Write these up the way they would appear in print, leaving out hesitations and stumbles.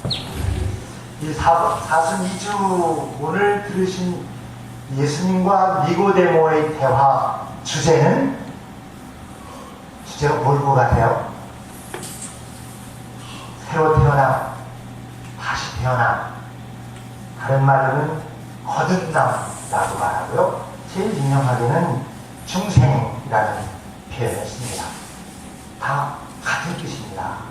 이 사순이주 오늘 들으신 예수님과 니고데모의 대화 주제가 뭘 것 같아요? 새로 태어나, 다시 태어나, 다른 말로는 거듭남이라고 말하고요. 제일 유명하게는 중생이라는 표현을 씁니다. 다 같은 뜻입니다.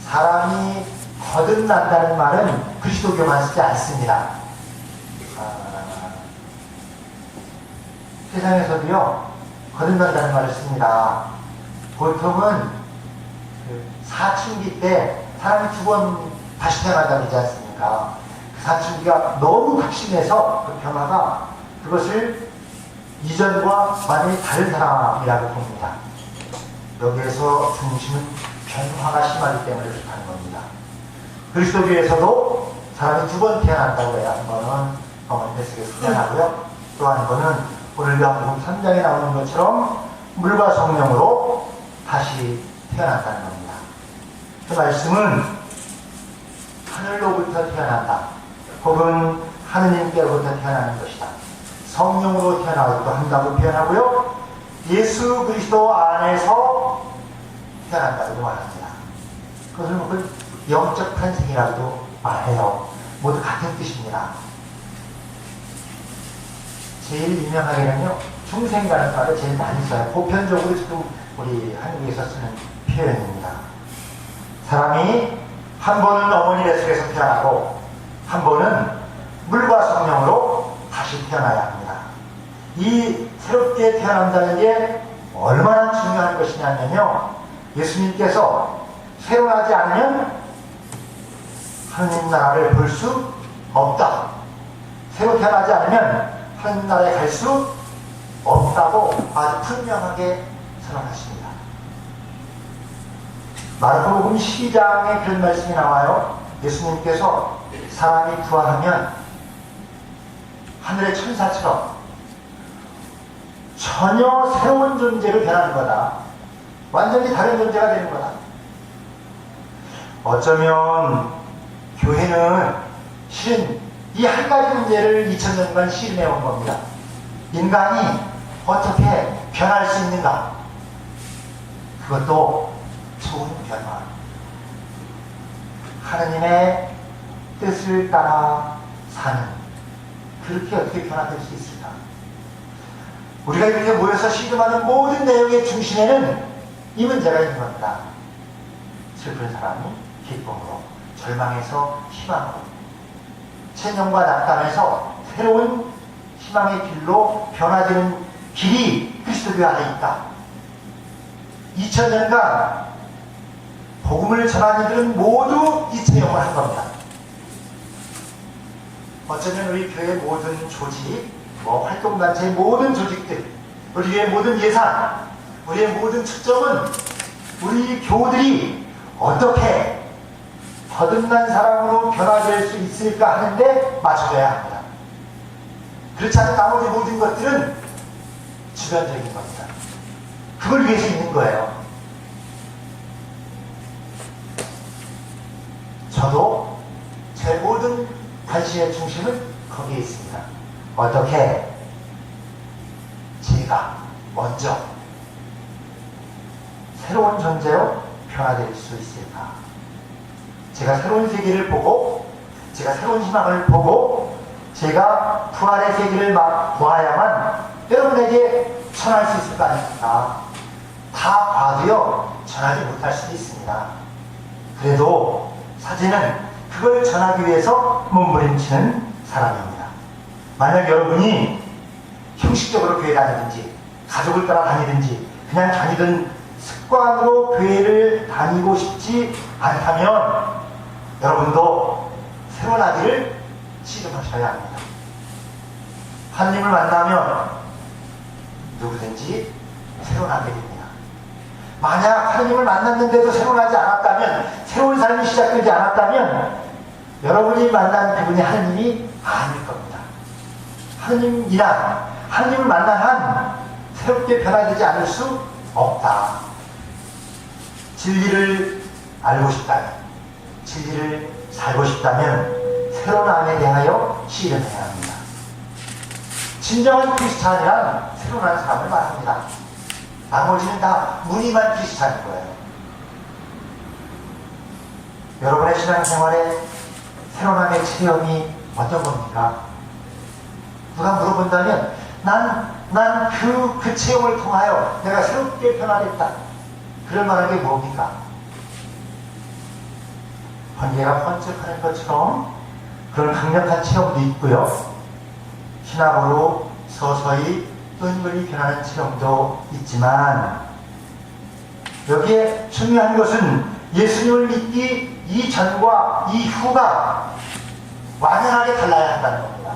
사람이 거듭난다는 말은 그리스도교만 쓰지 않습니다. 세상에서도요, 거듭난다는 말을 씁니다. 보통은 사춘기 때 사람이 2번 다시 태어난다고 하지 않습니까? 그 사춘기가 너무 극심해서 그 변화가 그것을 이전과 완전히 다른 사람이라고 봅니다. 여기에서 중심은 변화가 심하기 때문에 그렇다는 겁니다. 그리스도교에서도 사람이 2번 태어난다고 해야 한 번은 어머니 뱃속에서 태어나고요. 또 한 번은 오늘 요한복음 3장에 나오는 것처럼 물과 성령으로 다시 태어난다는 겁니다. 그 말씀은 하늘로부터 태어난다, 혹은 하느님께로부터 태어나는 것이다, 성령으로 태어나기도 한다고 표현하고요. 예수 그리스도 안에서 태어난다고 말합니다. 그것을 영적 탄생이라고도 말해요. 모두 같은 뜻입니다. 제일 유명하게는요, 중생이라는 말을 제일 많이 써요. 보편적으로 지금 우리 한국에서 쓰는 표현입니다. 사람이 한 번은 어머니 뱃속에서 태어나고 한 번은 물과 성령으로 다시 태어나야 합니다. 이 새롭게 태어난다는 게 얼마나 중요한 것이냐면요, 예수님께서 태어나지 않으면 하느님 나라를 볼 수 없다, 새로 태어나지 않으면 하느님 나라에 갈 수 없다고 아주 분명하게 선언하십니다. 마르코복음 12장에 그런 말씀이 나와요. 예수님께서 사람이 부활하면 하늘의 천사처럼 전혀 새로운 존재로 변하는 거다, 완전히 다른 존재가 되는 거다. 어쩌면 교회는 실은 이 한 가지 문제를 2000년간 실험해 온 겁니다. 인간이 어떻게 변할 수 있는가? 그것도 좋은 변화, 하느님의 뜻을 따라 사는, 그렇게 어떻게 변화될 수 있을까? 우리가 이렇게 모여서 시름하는 모든 내용의 중심에는 이 문제가 있는 겁니다. 슬픈 사람이 기쁨으로, 절망에서 희망으로, 체념과 낙담에서 새로운 희망의 길로 변화되는 길이 그리스도교 안에 있다. 2000년간 복음을 전한 이들은 모두 이 체험을 한 겁니다. 어쩌면 우리 교회 모든 조직, 활동단체의 모든 조직들, 우리의 모든 예산, 우리의 모든 측정은 우리 교우들이 어떻게 거듭난 사람으로 변화될 수 있을까 하는데 맞춰줘야 합니다. 그렇지 않은 나머지 모든 것들은 주변적인 겁니다. 그걸 위해서 있는 거예요. 저도 제 모든 관심의 중심은 거기에 있습니다. 어떻게 제가 먼저 새로운 존재로 변화될 수 있을까? 제가 새로운 세계를 보고, 제가 새로운 희망을 보고, 제가 부활의 세계를 막 보아야만 여러분에게 전할 수 있을 거 아닙니까? 다 봐도요, 전하지 못할 수도 있습니다. 그래도 사제는 그걸 전하기 위해서 몸부림치는 사람입니다. 만약 여러분이 형식적으로 교회 다니든지, 가족을 따라 다니든지, 그냥 다니던 습관으로 교회를 다니고 싶지 않다면 여러분도 새로운 아기를 시름하셔야 합니다. 하느님을 만나면 누구든지 새로운 아기 됩니다. 만약 하느님을 만났는데도 새로운 아기 않았다면, 새로운 삶이 시작되지 않았다면 여러분이 만난 그분이 하느님이 아닐 겁니다. 하느님을 만난 한 새롭게 변화되지 않을 수 없다. 진리를 알고 싶다면, 진리를 살고 싶다면 새로운 암에 대하여 실현해야 합니다. 진정한 크리스찬이란 새로운 사람을 말합니다. 나머지는 다 무늬만 크리스찬인 거예요. 여러분의 신앙생활에 새로운 암의 체험이 어떤 겁니까? 누가 물어본다면 난 그 체험을 통하여 내가 새롭게 변화됐다. 그럴 만한 게 뭡니까? 번개가 번쩍하는 것처럼 그런 강력한 체험도 있고요. 신학으로 서서히 은근히 변하는 체험도 있지만 여기에 중요한 것은 예수님을 믿기 이전과 이후가 완연하게 달라야 한다는 겁니다.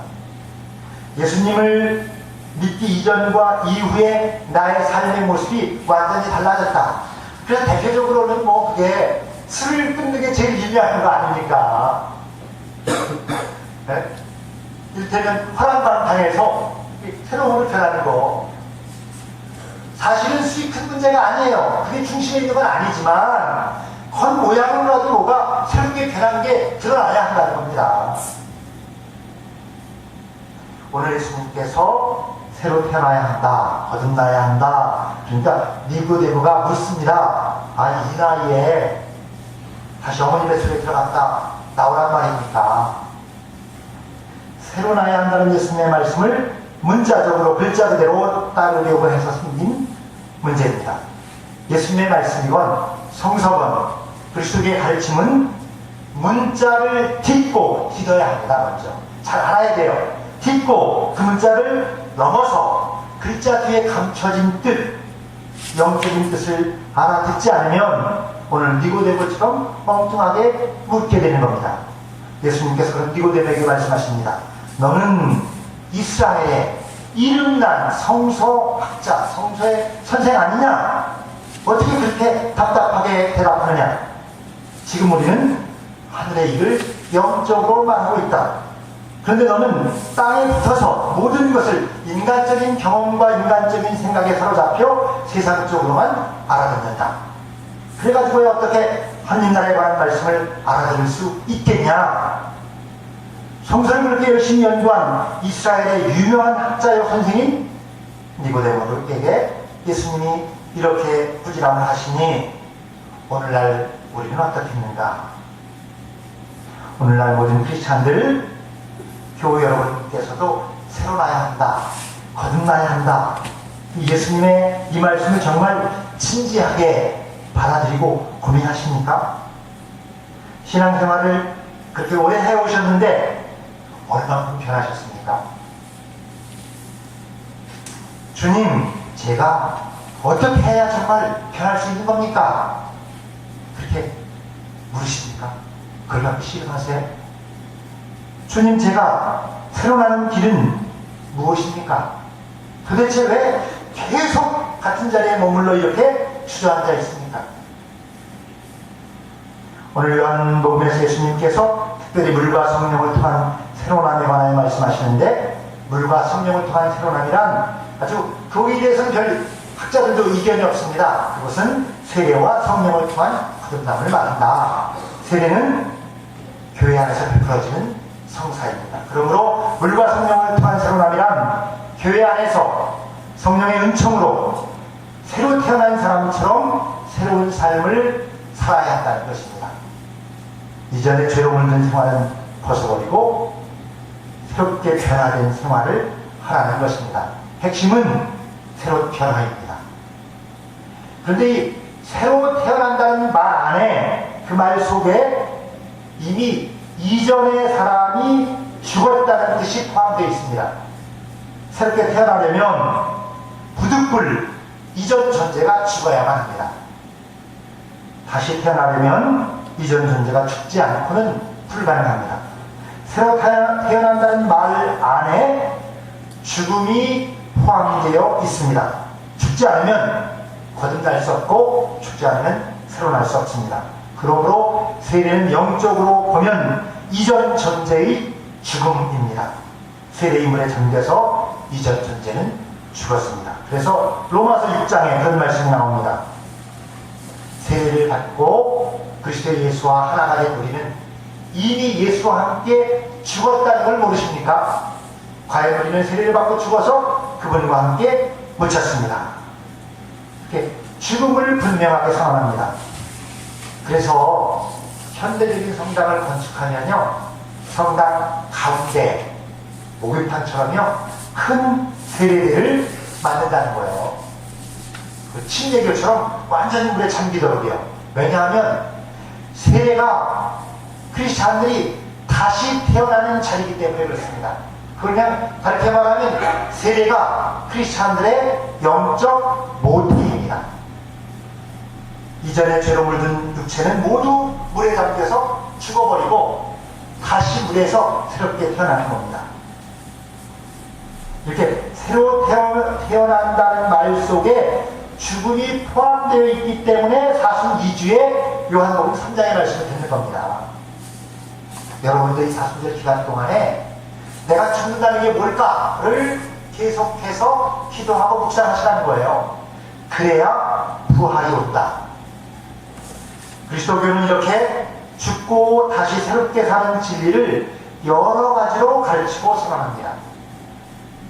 예수님을 믿기 이전과 이후에 나의 삶의 모습이 완전히 달라졌다. 그래서 대표적으로는 그게 술을 끊는 게 제일 유명한 거 아닙니까? 네? 이를테면 화랑방 당해서 새로운 변하는 거. 사실은 술이 큰 문제가 아니에요. 그게 중심에 있는 건 아니지만 겉모양으로라도 뭐가 새롭게 변한 게 드러나야 한다는 겁니다. 오늘 예수님께서 새로 태어나야 한다, 거듭나야 한다. 그러니까 니고데모가 묻습니다. 이 나이에 다시 어머님의 손에 들어갔다 나오란 말입니까? 새로 나야 한다는 예수님의 말씀을 문자적으로 글자 그대로 따르려고 해서 생긴 문제입니다. 예수님의 말씀이건 성서건 그리스도의 가르침은 문자를 딛고 믿어야 합니다. 먼저 잘 알아야 돼요. 딛고 그 문자를 넘어서 글자 뒤에 감춰진 뜻, 영적인 뜻을 알아듣지 않으면 오늘 니고데모처럼 엉뚱하게 묻게 되는 겁니다. 예수님께서 그런 니고데모에게 말씀하십니다. 너는 이스라엘의 이름난 성서학자, 성서의 선생 아니냐? 어떻게 그렇게 답답하게 대답하느냐? 지금 우리는 하늘의 일을 영적으로 말하고 있다. 그런데 너는 땅에 붙어서 모든 것을 인간적인 경험과 인간적인 생각에 사로잡혀 세상적으로만 알아듣는다. 그래가지고 어떻게 하나님 나라에 관한 말씀을 알아들을 수 있겠냐? 성서를 그렇게 열심히 연구한 이스라엘의 유명한 학자여 선생인 니고데모에게 예수님이 이렇게 부지런을 하시니 오늘날 우리는 어떻겠는가? 오늘날 모든 크리스찬들, 교회 여러분께서도 새로 나야 한다, 거듭나야 한다. 예수님의 이 말씀을 정말 진지하게 받아들이고 고민하십니까? 신앙생활을 그렇게 오래 해오셨는데 얼마큼 변하셨습니까? 주님, 제가 어떻게 해야 정말 변할 수 있는 겁니까? 그렇게 물으십니까? 그걸 갖고 실험하세요? 주님, 제가 새로 나는 길은 무엇입니까? 도대체 왜 계속 같은 자리에 머물러 이렇게 주저앉아 있습니까? 오늘 요한복음에서 예수님께서 특별히 물과 성령을 통한 새로운 암에 관하여 말씀하시는데, 물과 성령을 통한 새로운 암이란 아주 거기에 대해서는 별 학자들도 의견이 없습니다. 그것은 세례와 성령을 통한 거듭남을 말한다. 세례는 교회 안에서 베풀어지는 성사입니다. 그러므로 물과 성령을 통한 새로운 암이란 교회 안에서 성령의 은총으로 새로 태어난 사람처럼 새로운 삶을 살아야 한다는 것입니다. 이전에 죄로 물든 생활은 벗어버리고 새롭게 변화된 생활을 하라는 것입니다. 핵심은 새로 변화입니다. 그런데 이 새로 태어난다는 말 안에, 그 말 속에 이미 이전의 사람이 죽었다는 뜻이 포함되어 있습니다. 새롭게 태어나려면 부득불 이전 존재가 죽어야만 합니다. 다시 태어나려면 이전 존재가 죽지 않고는 불가능합니다. 새로 태어난다는 말 안에 죽음이 포함되어 있습니다. 죽지 않으면 거듭날 수 없고 죽지 않으면 새로 날 수 없습니다. 그러므로 세례는 영적으로 보면 이전 존재의 죽음입니다. 세례 이물에 잠겨서 이전 존재는 죽었습니다. 그래서 로마서 6장에 그런 말씀이 나옵니다. 세례를 받고 그리스도 그리스도 예수와 하나가 된 우리는 이미 예수와 함께 죽었다는 걸 모르십니까? 과연 우리는 세례를 받고 죽어서 그분과 함께 묻혔습니다. 이렇게 죽음을 분명하게 선언합니다. 그래서 현대적인 성당을 건축하면요, 성당 가운데 목욕탕처럼요 큰 세례대를 만든다는 거예요. 그 침례교처럼 완전히 물에 잠기도록이요. 왜냐하면 세례가 크리스찬들이 다시 태어나는 자리이기 때문에 그렇습니다. 그냥 다르게 말하면 세례가 크리스찬들의 영적 모태입니다. 이전에 죄로 물든 육체는 모두 물에 잠겨서 죽어버리고 다시 물에서 새롭게 태어나는 겁니다. 이렇게 새로 태어난다는 말 속에 죽음이 포함되어 있기 때문에 사순이주에 요한복음 3장의 말씀을 듣는 겁니다. 여러분들이 사순절 기간 동안에 내가 죽는다는 게 뭘까를 계속해서 기도하고 묵상하시라는 거예요. 그래야 부활이 온다. 그리스도교는 이렇게 죽고 다시 새롭게 사는 진리를 여러 가지로 가르치고 선언합니다.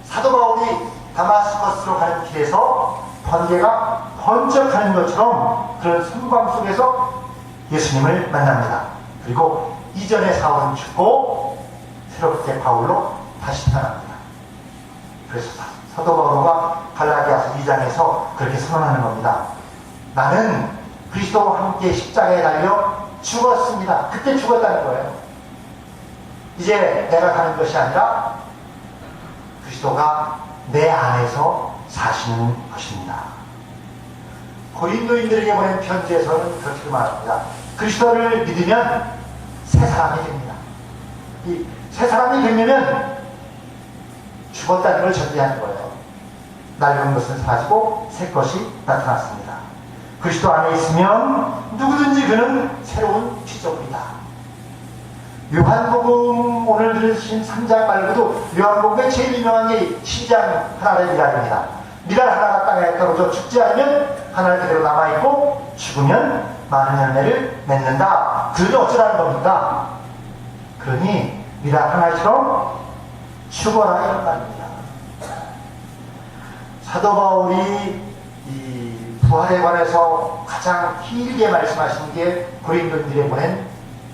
사도 바울이 다마스커스로 가는 길에서 번개가 번쩍하는 것처럼 그런 순방 속에서 예수님을 만납니다. 그리고 이전의 사울은 죽고 새롭게 바울로 다시 태어납니다. 그래서 사도 바울과 갈라디아서 2장에서 그렇게 선언하는 겁니다. 나는 그리스도와 함께 십자가에 달려 죽었습니다. 그때 죽었다는 거예요. 이제 내가 가는 것이 아니라 그리스도가 내 안에서 사시는 것입니다. 고린도인들에게 보낸 편지에서는 그렇게 말합니다. 그리스도를 믿으면 새 사람이 됩니다. 이 새 사람이 되려면 죽었다는 걸 전제하는 거예요. 낡은 것은 사라지고 새 것이 나타났습니다. 그리스도 안에 있으면 누구든지 그는 새로운 피조물이다. 요한복음 오늘 들으신 3장 말고도 요한복음의 제일 유명한 게 10장 하나의 미랄입니다. 미랄 하나가 땅에 떨어져 죽지 않으면 하나 그대로 남아있고 죽으면 많은 열매를 맺는다. 그러니 어쩌라는 겁니까? 그러니 미랄 하나처럼 죽어라 이런 말입니다. 사도 바울이 이 부활에 관해서 가장 길게 말씀하신 게 고린도인들에 보낸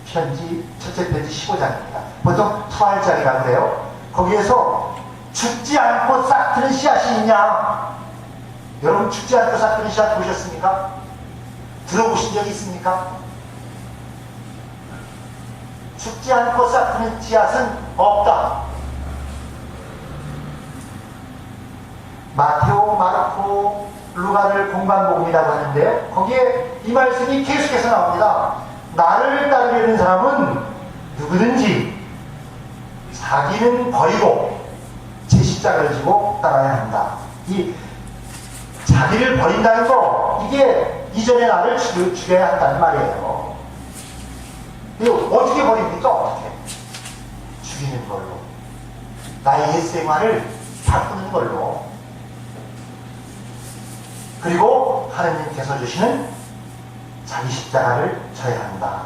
편지, 첫째 편지 15장입니다. 보통 부활장이라고 그래요. 거기에서 죽지 않고 싹트는 씨앗이 있냐? 여러분 죽지 않고 싹트는 씨앗 보셨습니까? 들어보신 적이 있습니까? 죽지 않고 싹트는 씨앗은 없다. 마테오, 마르코, 루가를 공관복음이라고 하는데요. 거기에 이 말씀이 계속해서 나옵니다. 나를 따르려는 사람은 누구든지 자기는 버리고 제 십자가를 지고 따라야 한다. 이 자기를 버린다는 거, 이게 이전의 나를 죽여야 한다는 말이에요. 이거 어떻게 버립니까? 어떻게? 죽이는 걸로. 나의 옛생활을 바꾸는 걸로. 그리고 하느님께서 주시는 자기 십자가를 져야 한다.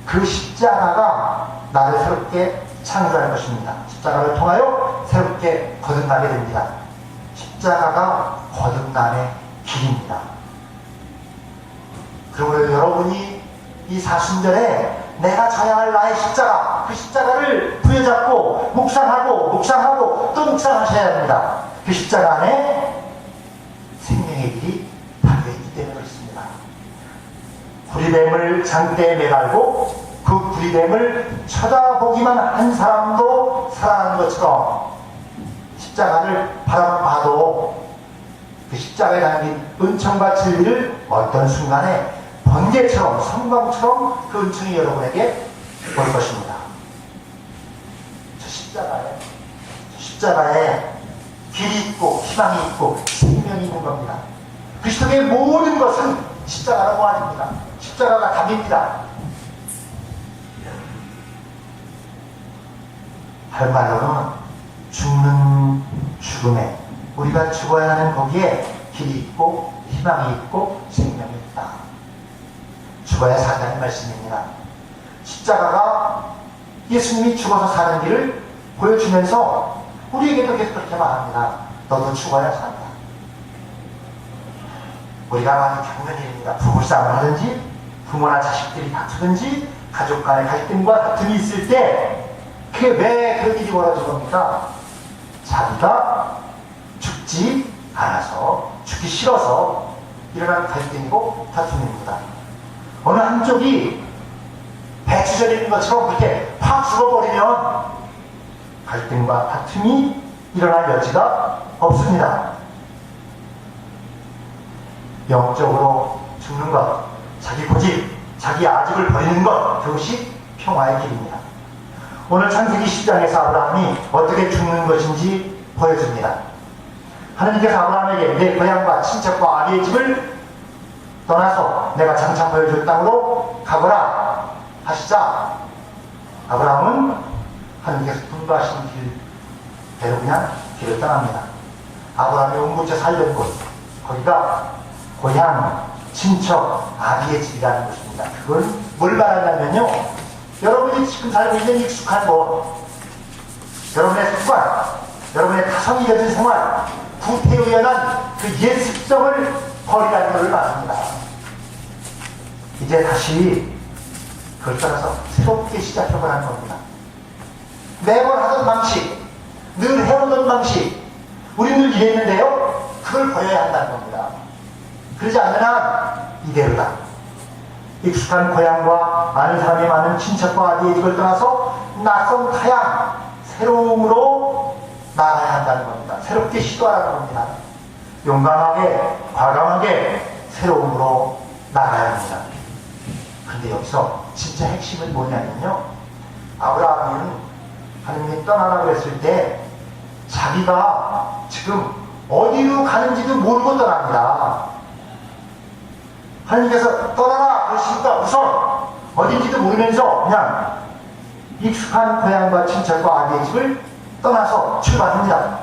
그 십자가가 나를 새롭게 창조할 것입니다. 십자가를 통하여 새롭게 거듭나게 됩니다. 십자가가 거듭남의 길입니다. 그러므로 여러분이 이 사순절에 내가 져야 할 나의 십자가, 그 십자가를 부여잡고 묵상하고 또 묵상하셔야 합니다. 그 십자가 안에 생명의 길이 담겨있기 때문에 그렇습니다. 구리뱀을 장대에 매달고 그 구리뱀을 쳐다보기만 한 사람도 살아나는 것처럼 십자가를 바라만 봐도 그 십자가에 담긴 은총과 진리를 어떤 순간에 번개처럼 성광처럼 그 은총이 여러분에게 올 것입니다. 저 십자가에 길이 있고 희망이 있고 생명이 있는 겁니다. 그리스도의 모든 것은 십자가라고 하십니다. 십자가가 답입니다. 다른 말로는 죽는 죽음에 우리가 죽어야 하는 거기에 길이 있고 희망이 있고 생명이 있다. 죽어야 산다는 말씀입니다. 십자가가 예수님이 죽어서 사는 길을 보여주면서 우리에게도 계속 그렇게 말합니다. 너도 죽어야 산다. 우리가 많이 겪는 일입니다. 부부싸움을 하든지 부모나 자식들이 다투든지 가족 간의 갈등과 다툼이 있을 때 그게 왜 그런 일이 벌어진 겁니까? 자기가 죽지 않아서, 죽기 싫어서 일어난 갈등이고 다툼입니다. 어느 한쪽이 배추절이는 것처럼 그렇게 확 죽어버리면 갈등과 다툼이 일어날 여지가 없습니다. 영적으로 죽는 것, 자기 고집, 자기 아집을 버리는 것, 그것이 평화의 길입니다. 오늘 창세기 10장에서 아브라함이 어떻게 죽는 것인지 보여줍니다. 하나님께서 아브라함에게 내 고향과 친척과 아비의 집을 떠나서 내가 장차 보여줄 땅으로 가거라 하시자 아브라함은 하나님께서 분부하신 길대로 그냥 길을 떠납니다. 아브라함이 옹구쳐 살던 곳, 거기가 고향, 친척, 아비의 집이라는 것입니다. 그걸 뭘 말하냐면요, 여러분이 지금 살고 있는 익숙한 곳, 여러분의 습관, 여러분의 타성이 되는 생활, 구태의연한 그 옛 습성을 버리라는 것을 말합니다. 이제 다시 그걸 떠나서 새롭게 시작해보라는 겁니다. 매번 하던 방식, 늘 해오던 방식, 우리 늘 이랬는데요, 그걸 버려야 한다는 겁니다. 그러지 않는 한 이대로다. 익숙한 고향과 아는 사람이 많은 친척과 아비의 집을 떠나서 낯선 타향, 새로움으로 나가야 한다는 겁니다. 새롭게 시도하라는 겁니다. 용감하게, 과감하게 새로움으로 나가야 합니다. 그런데 여기서 진짜 핵심은 뭐냐면요, 아브라함은 하나님이 떠나라고 했을 때 자기가 지금 어디로 가는지도 모르고 떠납니다. 하나님께서 떠나라 그러시니까 우선 어딘지도 모르면서 그냥 익숙한 고향과 친척과 아비의 집을 떠나서 출발합니다.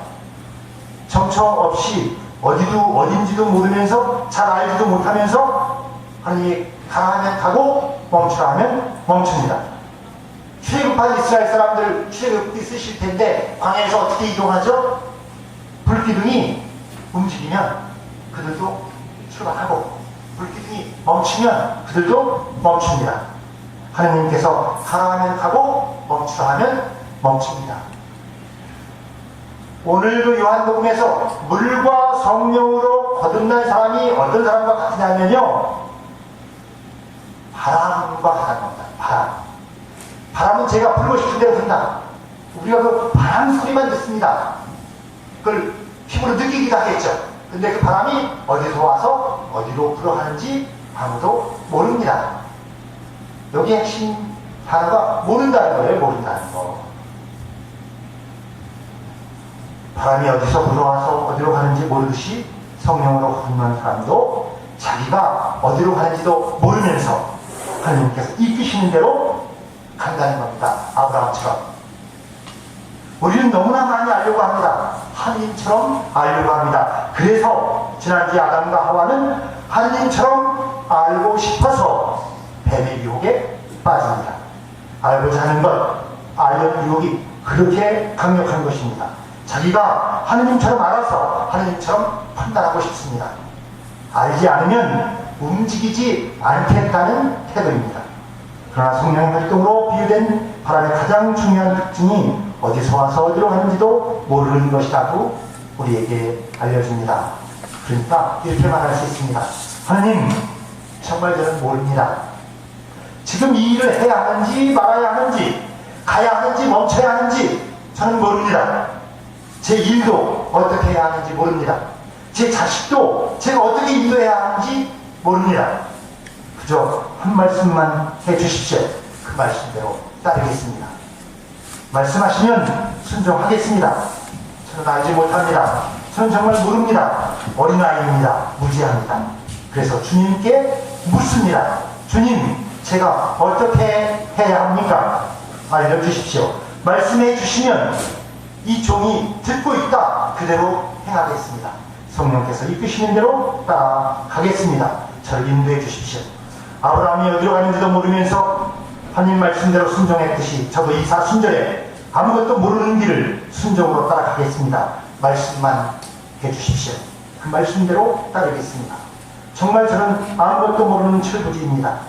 정처 없이 어딘지도 모르면서 잘 알지도 못하면서 하나님이 가라 하면 가고 멈추라 하면 멈춥니다. 출애굽한 이스라엘 사람들 출애굽 있으실 텐데 광야에서 어떻게 이동하죠? 불기둥이 움직이면 그들도 출발하고 불기둥이 멈추면 그들도 멈춥니다. 하나님께서 가라 하면 가고 멈추라 하면 멈춥니다. 오늘도 요한복음에서 물과 성령으로 거듭난 사람이 어떤 사람과 같으냐면요, 바람과 같은 겁니다. 바람은 제가 불고 싶은 대로 분다. 우리가 그 바람 소리만 듣습니다. 그걸 피부로 느끼기도 하겠죠. 근데 그 바람이 어디서 와서 어디로 불어가는지 아무도 모릅니다. 여기 핵심 단어가 모른다는 거예요. 모른다는 거. 바람이 어디서 불어와서 어디로 가는지 모르듯이 성령으로 거듭난 사람도 자기가 어디로 가는지도 모르면서 하나님께서 이끄시는 대로 간다는 겁니다. 아브라함처럼. 우리는 너무나 많이 알려고 합니다. 하나님처럼 알려고 합니다. 그래서 지난주에 아담과 하와는 하나님처럼 알고 싶어서 뱀의 유혹에 빠집니다. 알고자 하는 것, 알려는 유혹이 그렇게 강력한 것입니다. 자기가 하나님처럼 알아서 하나님처럼 판단하고 싶습니다. 알지 않으면 움직이지 않겠다는 태도입니다. 그러나 성령의 활동으로 비유된 바람의 가장 중요한 특징이 어디서 와서 어디로 가는지도 모르는 것이라고 우리에게 알려줍니다. 그러니까 이렇게 말할 수 있습니다. 하나님, 정말 저는 모릅니다. 지금 이 일을 해야 하는지 말아야 하는지, 가야 하는지 멈춰야 하는지 저는 모릅니다. 제 일도 어떻게 해야 하는지 모릅니다. 제 자식도 제가 어떻게 인도해야 하는지 모릅니다. 그저 한 말씀만 해주십시오. 그 말씀대로 따르겠습니다. 말씀하시면 순종하겠습니다. 저는 알지 못합니다. 저는 정말 모릅니다. 어린아이입니다. 무지합니다. 그래서 주님께 묻습니다. 주님, 제가 어떻게 해야 합니까? 알려주십시오. 말씀해 주시면 이 종이 듣고 있다. 그대로 행하겠습니다. 성령께서 이끄시는 대로 따라가겠습니다. 저를 인도해 주십시오. 아브라함이 어디로 가는지도 모르면서 하나님 말씀대로 순종했듯이 저도 이 사순절에 아무것도 모르는 길을 순종으로 따라가겠습니다. 말씀만 해주십시오. 그 말씀대로 따르겠습니다. 정말 저는 아무것도 모르는 철부지입니다.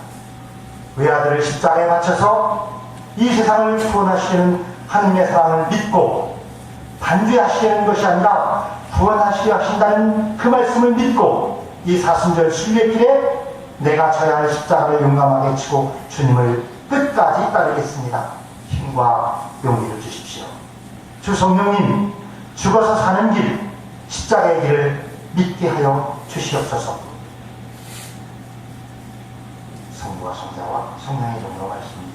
외아들을 십자가에 맞춰서 이 세상을 구원하시려는 하느님의 사랑을 믿고 반대하시려는 것이 아니라 구원하시려 하신다는 그 말씀을 믿고 이 사순절 순례길에 내가 져야 할 십자가를 용감하게 치고 주님을 끝까지 따르겠습니다. 힘과 용기를 주십시오. 주 성령님, 죽어서 사는 길, 십자가의 길을 믿게 하여 주시옵소서. 성부와 성자와 성령의 이름으로 말씀드립니다.